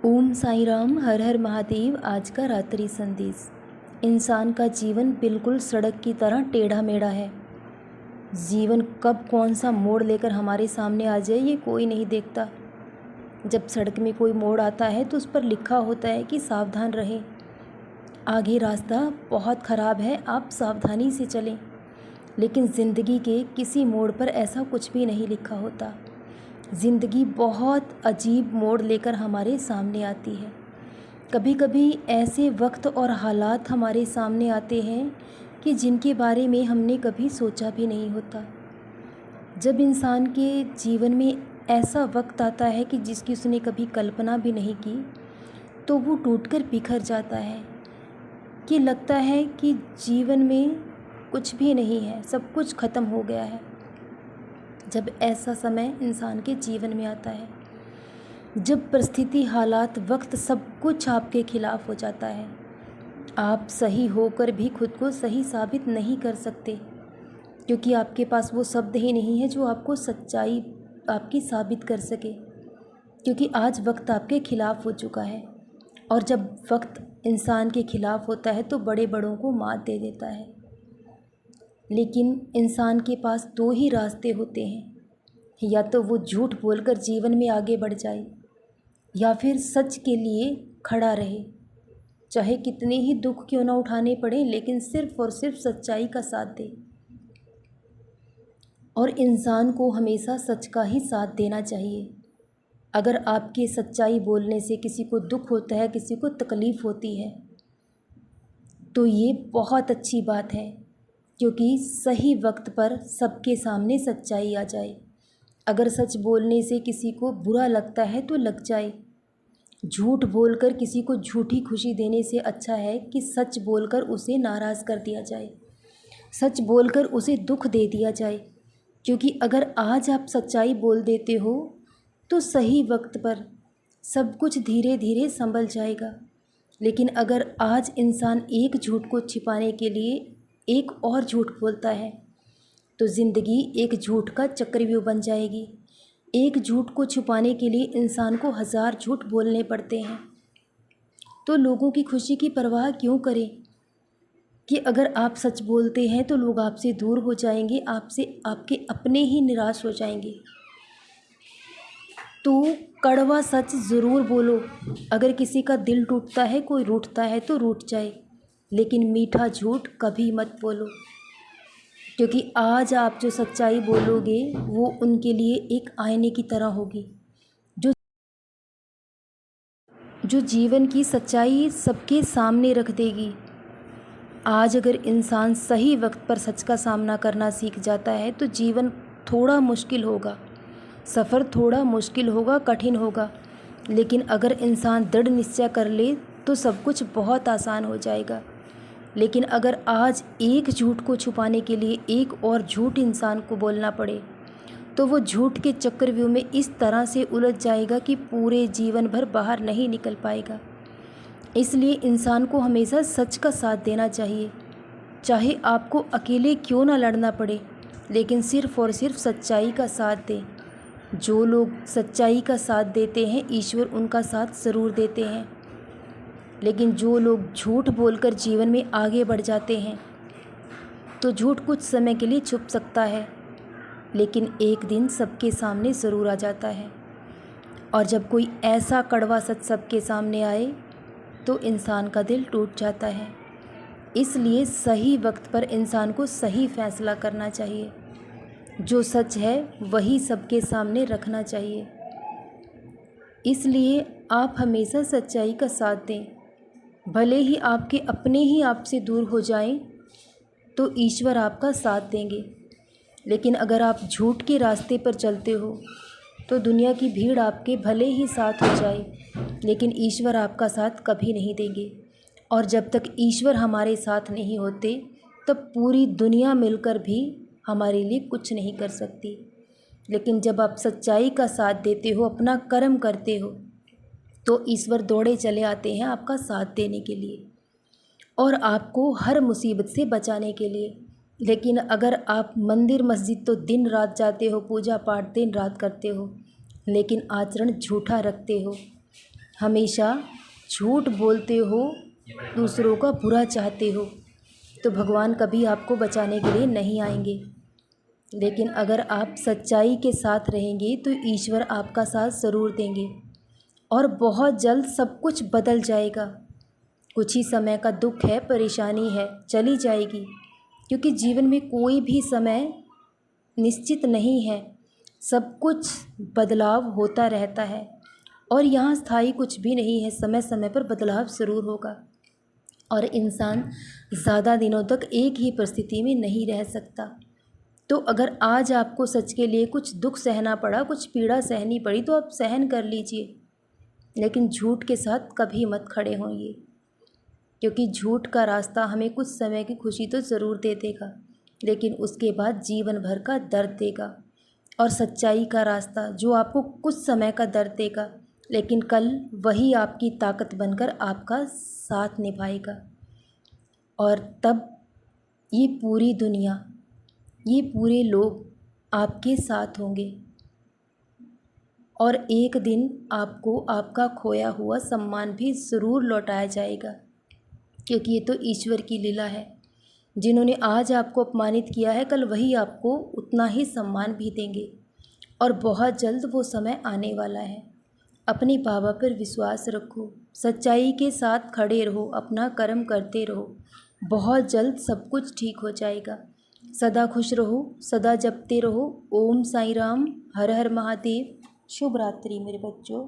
ओम साई राम, हर हर महादेव। आज का रात्रि संदेश। इंसान का जीवन बिल्कुल सड़क की तरह टेढ़ा मेढ़ा है। जीवन कब कौन सा मोड़ लेकर हमारे सामने आ जाए ये कोई नहीं देखता। जब सड़क में कोई मोड़ आता है तो उस पर लिखा होता है कि सावधान रहें, आगे रास्ता बहुत ख़राब है, आप सावधानी से चलें। लेकिन ज़िंदगी के किसी मोड़ पर ऐसा कुछ भी नहीं लिखा होता। ज़िंदगी बहुत अजीब मोड़ लेकर हमारे सामने आती है। कभी कभी ऐसे वक्त और हालात हमारे सामने आते हैं कि जिनके बारे में हमने कभी सोचा भी नहीं होता। जब इंसान के जीवन में ऐसा वक्त आता है कि जिसकी उसने कभी कल्पना भी नहीं की, तो वो टूटकर बिखर जाता है कि लगता है कि जीवन में कुछ भी नहीं है, सब कुछ ख़त्म हो गया है। जब ऐसा समय इंसान के जीवन में आता है, जब परिस्थिति, हालात, वक्त सब कुछ आपके खिलाफ हो जाता है, आप सही होकर भी खुद को सही साबित नहीं कर सकते, क्योंकि आपके पास वो शब्द ही नहीं है जो आपको सच्चाई आपकी साबित कर सके, क्योंकि आज वक्त आपके खिलाफ हो चुका है। और जब वक्त इंसान के खिलाफ होता है तो बड़े बड़ों को मात दे देता है। लेकिन इंसान के पास दो ही रास्ते होते हैं, या तो वो झूठ बोलकर जीवन में आगे बढ़ जाए, या फिर सच के लिए खड़ा रहे, चाहे कितने ही दुख क्यों ना उठाने पड़े, लेकिन सिर्फ और सिर्फ सच्चाई का साथ दे। और इंसान को हमेशा सच का ही साथ देना चाहिए। अगर आपके सच्चाई बोलने से किसी को दुख होता है, किसी को तकलीफ़ होती है, तो ये बहुत अच्छी बात है, क्योंकि सही वक्त पर सबके सामने सच्चाई आ जाए। अगर सच बोलने से किसी को बुरा लगता है तो लग जाए। झूठ बोलकर किसी को झूठी खुशी देने से अच्छा है कि सच बोलकर उसे नाराज़ कर दिया जाए, सच बोलकर उसे दुख दे दिया जाए। क्योंकि अगर आज आप सच्चाई बोल देते हो तो सही वक्त पर सब कुछ धीरे धीरे संभल जाएगा। लेकिन अगर आज इंसान एक झूठ को छिपाने के लिए एक और झूठ बोलता है, तो ज़िंदगी एक झूठ का चक्रव्यूह बन जाएगी। एक झूठ को छुपाने के लिए इंसान को 1000 झूठ बोलने पड़ते हैं। तो लोगों की खुशी की परवाह क्यों करें कि अगर आप सच बोलते हैं तो लोग आपसे दूर हो जाएंगे, आपसे आपके अपने ही निराश हो जाएंगे। तो कड़वा सच ज़रूर बोलो। अगर किसी का दिल टूटता है, कोई रूठता है तो रूठ जाए, लेकिन मीठा झूठ कभी मत बोलो। क्योंकि आज आप जो सच्चाई बोलोगे वो उनके लिए एक आईने की तरह होगी, जो जीवन की सच्चाई सबके सामने रख देगी। आज अगर इंसान सही वक्त पर सच का सामना करना सीख जाता है तो जीवन थोड़ा मुश्किल होगा, सफ़र थोड़ा मुश्किल होगा, कठिन होगा, लेकिन अगर इंसान दृढ़ निश्चय कर ले तो सब कुछ बहुत आसान हो जाएगा। लेकिन अगर आज एक झूठ को छुपाने के लिए एक और झूठ इंसान को बोलना पड़े, तो वो झूठ के चक्रव्यूह में इस तरह से उलझ जाएगा कि पूरे जीवन भर बाहर नहीं निकल पाएगा। इसलिए इंसान को हमेशा सच का साथ देना चाहिए, चाहे आपको अकेले क्यों ना लड़ना पड़े, लेकिन सिर्फ़ और सिर्फ सच्चाई का साथ दें। जो लोग सच्चाई का साथ देते हैं, ईश्वर उनका साथ ज़रूर देते हैं। लेकिन जो लोग झूठ बोलकर जीवन में आगे बढ़ जाते हैं, तो झूठ कुछ समय के लिए छुप सकता है, लेकिन एक दिन सबके सामने ज़रूर आ जाता है। और जब कोई ऐसा कड़वा सच सबके सामने आए तो इंसान का दिल टूट जाता है। इसलिए सही वक्त पर इंसान को सही फैसला करना चाहिए। जो सच है वही सबके सामने रखना चाहिए। इसलिए आप हमेशा सच्चाई का साथ दें। भले ही आपके अपने ही आपसे दूर हो जाएं, तो ईश्वर आपका साथ देंगे। लेकिन अगर आप झूठ के रास्ते पर चलते हो तो दुनिया की भीड़ आपके भले ही साथ हो जाए, लेकिन ईश्वर आपका साथ कभी नहीं देंगे। और जब तक ईश्वर हमारे साथ नहीं होते, तब पूरी दुनिया मिलकर भी हमारे लिए कुछ नहीं कर सकती। लेकिन जब आप सच्चाई का साथ देते हो, अपना कर्म करते हो, तो ईश्वर दौड़े चले आते हैं आपका साथ देने के लिए और आपको हर मुसीबत से बचाने के लिए। लेकिन अगर आप मंदिर मस्जिद तो दिन रात जाते हो, पूजा पाठ दिन रात करते हो, लेकिन आचरण झूठा रखते हो, हमेशा झूठ बोलते हो, दूसरों का बुरा चाहते हो, तो भगवान कभी आपको बचाने के लिए नहीं आएंगे। लेकिन अगर आप सच्चाई के साथ रहेंगे तो ईश्वर आपका साथ ज़रूर देंगे और बहुत जल्द सब कुछ बदल जाएगा। कुछ ही समय का दुख है, परेशानी है, चली जाएगी, क्योंकि जीवन में कोई भी समय निश्चित नहीं है। सब कुछ बदलाव होता रहता है और यहाँ स्थायी कुछ भी नहीं है। समय समय पर बदलाव ज़रूर होगा और इंसान ज़्यादा दिनों तक एक ही परिस्थिति में नहीं रह सकता। तो अगर आज आपको सच के लिए कुछ दुख सहना पड़ा, कुछ पीड़ा सहनी पड़ी, तो आप सहन कर लीजिए, लेकिन झूठ के साथ कभी मत खड़े होइए, क्योंकि झूठ का रास्ता हमें कुछ समय की खुशी तो ज़रूर दे देगा, लेकिन उसके बाद जीवन भर का दर्द देगा। और सच्चाई का रास्ता जो आपको कुछ समय का दर्द देगा, लेकिन कल वही आपकी ताकत बनकर आपका साथ निभाएगा। और तब ये पूरी दुनिया, ये पूरे लोग आपके साथ होंगे और एक दिन आपको आपका खोया हुआ सम्मान भी ज़रूर लौटाया जाएगा, क्योंकि ये तो ईश्वर की लीला है। जिन्होंने आज आपको अपमानित किया है, कल वही आपको उतना ही सम्मान भी देंगे और बहुत जल्द वो समय आने वाला है। अपने बाबा पर विश्वास रखो, सच्चाई के साथ खड़े रहो, अपना कर्म करते रहो, बहुत जल्द सब कुछ ठीक हो जाएगा। सदा खुश रहो, सदा जपते रहो। ओम साईं राम, हर हर महादेव। शुभ रात्रि मेरे बच्चों।